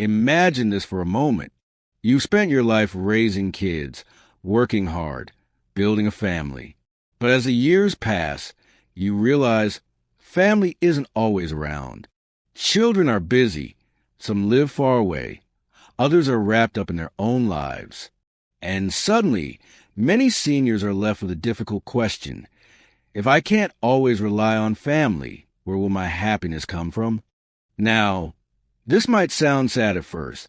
Imagine this for a moment. You've spent your life raising kids, working hard, building a family. But as the years pass, you realize family isn't always around. Children are busy. Some live far away. Others are wrapped up in their own lives. And suddenly, many seniors are left with a difficult question. If I can't always rely on family, where will my happiness come from? Now, this might sound sad at first,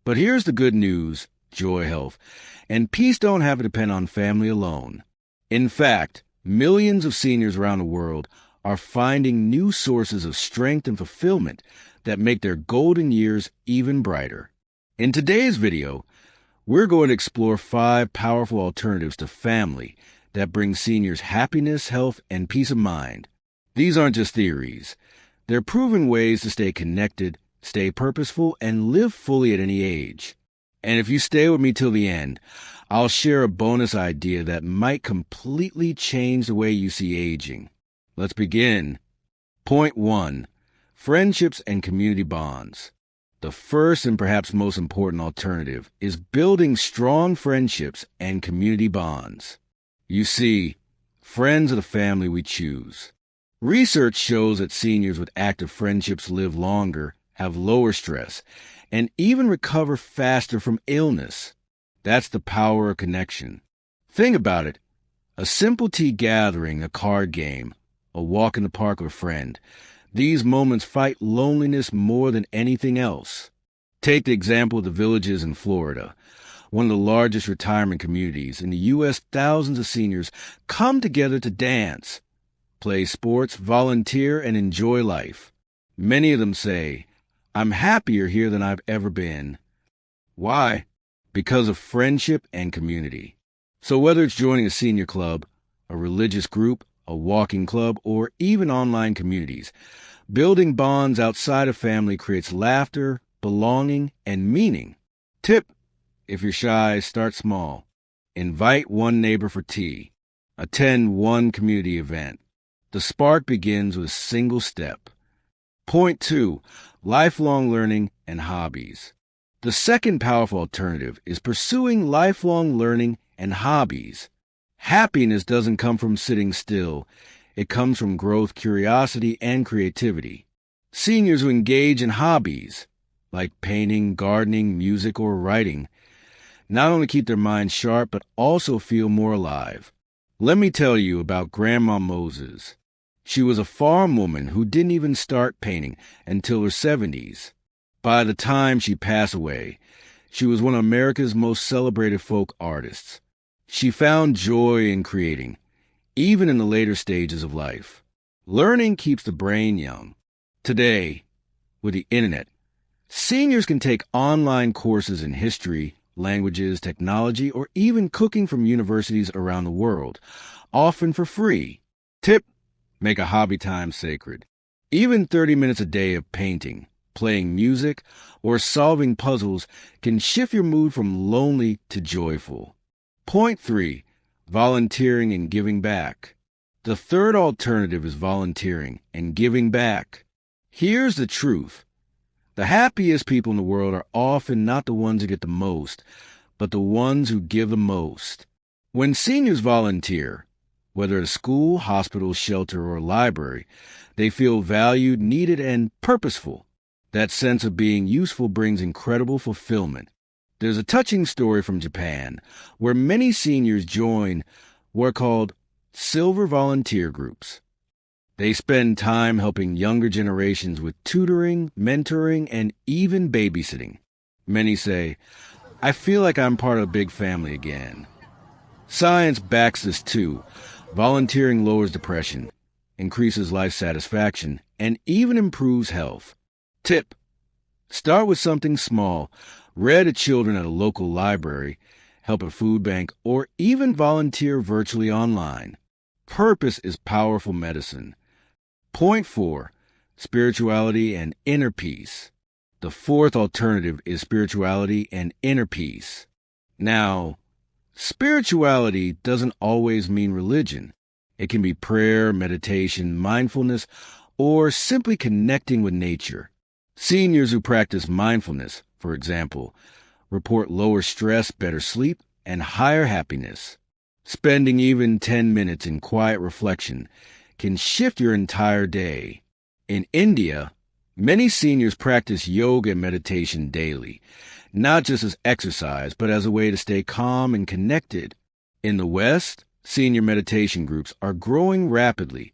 but here's the good news, joy, health, and peace don't have to depend on family alone. In fact, millions of seniors around the world are finding new sources of strength and fulfillment that make their golden years even brighter. In today's video, we're going to explore 5 powerful alternatives to family that bring seniors happiness, health, and peace of mind. These aren't just theories. They're proven ways to stay connected, stay purposeful, and live fully at any age. And if you stay with me till the end, I'll share a bonus idea that might completely change the way you see aging. Let's begin. Point 1. Friendships and community bonds. The first and perhaps most important alternative is building strong friendships and community bonds. You see, friends are the family we choose. Research shows that seniors with active friendships live longer, have lower stress, and even recover faster from illness. That's the power of connection. Think about it. A simple tea gathering, a card game, a walk in the park with a friend. These moments fight loneliness more than anything else. Take the example of the villages in Florida. One of the largest retirement communities in the U.S., thousands of seniors come together to dance, play sports, volunteer, and enjoy life. Many of them say, "I'm happier here than I've ever been." Why? Because of friendship and community. So whether it's joining a senior club, a religious group, a walking club, or even online communities, building bonds outside of family creates laughter, belonging, and meaning. Tip: if you're shy, start small. Invite one neighbor for tea. Attend one community event. The spark begins with a single step. Point 2. Lifelong learning and hobbies. The second powerful alternative is pursuing lifelong learning and hobbies. Happiness doesn't come from sitting still. It comes from growth, curiosity, and creativity. Seniors who engage in hobbies, like painting, gardening, music, or writing, not only keep their minds sharp, but also feel more alive. Let me tell you about Grandma Moses. She was a farm woman who didn't even start painting until her 70s. By the time she passed away, she was one of America's most celebrated folk artists. She found joy in creating, even in the later stages of life. Learning keeps the brain young. Today, with the internet, seniors can take online courses in history, languages, technology, or even cooking from universities around the world, often for free. Tip: make a hobby time sacred. Even 30 minutes a day of painting, playing music, or solving puzzles can shift your mood from lonely to joyful. Point 3. Volunteering and giving back. The third alternative is volunteering and giving back. Here's the truth. The happiest people in the world are often not the ones who get the most, but the ones who give the most. When seniors volunteer, whether at a school, hospital, shelter, or library, they feel valued, needed, and purposeful. That sense of being useful brings incredible fulfillment. There's a touching story from Japan where many seniors join what are called silver volunteer groups. They spend time helping younger generations with tutoring, mentoring, and even babysitting. Many say, "I feel like I'm part of a big family again." Science backs this too. Volunteering lowers depression, increases life satisfaction, and even improves health. Tip: start with something small. Read to children at a local library, help a food bank, or even volunteer virtually online. Purpose is powerful medicine. Point 4. Spirituality and inner peace. The fourth alternative is spirituality and inner peace. Now, spirituality doesn't always mean religion. It can be prayer, meditation, mindfulness, or simply connecting with nature. Seniors who practice mindfulness, for example, report lower stress, better sleep, and higher happiness. Spending even 10 minutes in quiet reflection can shift your entire day. In India, many seniors practice yoga and meditation daily, not just as exercise, but as a way to stay calm and connected. In the West, senior meditation groups are growing rapidly,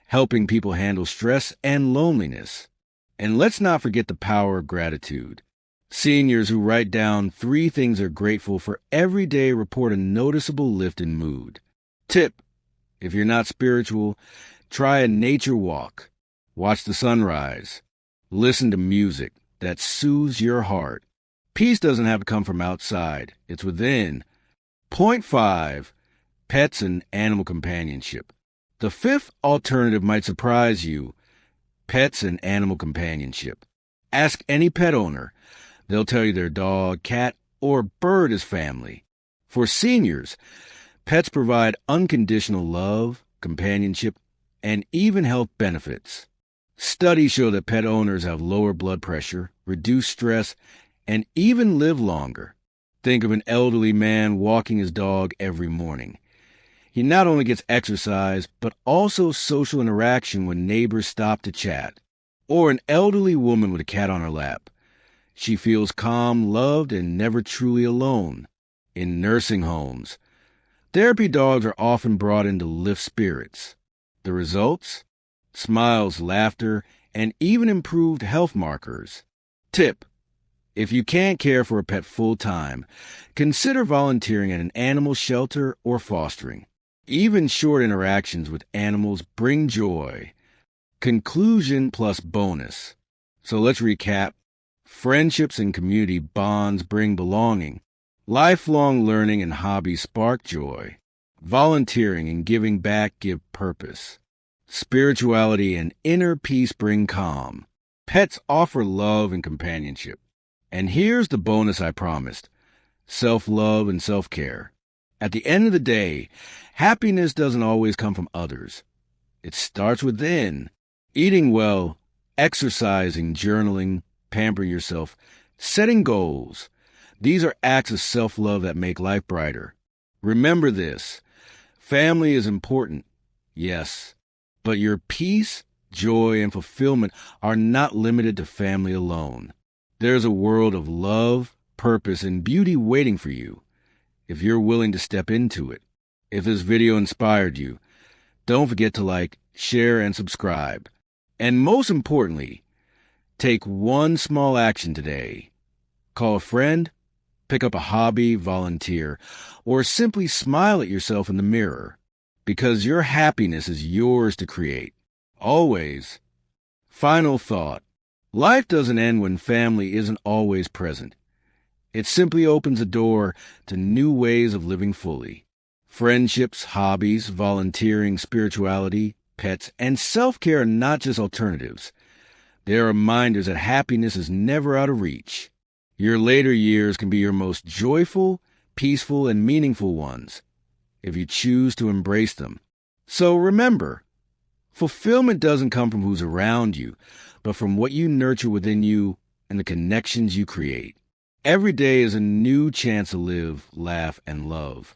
helping people handle stress and loneliness. And let's not forget the power of gratitude. Seniors who write down 3 things they're grateful for every day report a noticeable lift in mood. Tip: if you're not spiritual, try a nature walk. Watch the sunrise. Listen to music that soothes your heart. Peace doesn't have to come from outside. It's within. Point 5. Pets and animal companionship. The 5th alternative might surprise you. Pets and animal companionship. Ask any pet owner. They'll tell you their dog, cat, or bird is family. For seniors, pets provide unconditional love, companionship, and even health benefits. Studies show that pet owners have lower blood pressure, reduce stress, and even live longer. Think of an elderly man walking his dog every morning. He not only gets exercise, but also social interaction when neighbors stop to chat. Or an elderly woman with a cat on her lap. She feels calm, loved, and never truly alone. In nursing homes, therapy dogs are often brought in to lift spirits. The results? Smiles, laughter, and even improved health markers. Tip: if you can't care for a pet full-time, consider volunteering at an animal shelter or fostering. Even short interactions with animals bring joy. Conclusion plus bonus. So let's recap. Friendships and community bonds bring belonging. Lifelong learning and hobbies spark joy. Volunteering and giving back give purpose. Spirituality and inner peace bring calm. Pets offer love and companionship. And here's the bonus I promised: self-love and self-care. At the end of the day, happiness doesn't always come from others. It starts within. Eating well, exercising, journaling, pampering yourself, setting goals. These are acts of self-love that make life brighter. Remember this: family is important, yes, but your peace, joy, and fulfillment are not limited to family alone. There's a world of love, purpose, and beauty waiting for you, if you're willing to step into it. If this video inspired you, don't forget to like, share, and subscribe. And most importantly, take one small action today. Call a friend, pick up a hobby, volunteer, or simply smile at yourself in the mirror, because your happiness is yours to create. Always. Final thought: life doesn't end when family isn't always present. It simply opens a door to new ways of living fully. Friendships, hobbies, volunteering, spirituality, pets, and self-care are not just alternatives. They are reminders that happiness is never out of reach. Your later years can be your most joyful, peaceful, and meaningful ones, if you choose to embrace them. So remember, fulfillment doesn't come from who's around you, but from what you nurture within you and the connections you create. Every day is a new chance to live, laugh, and love.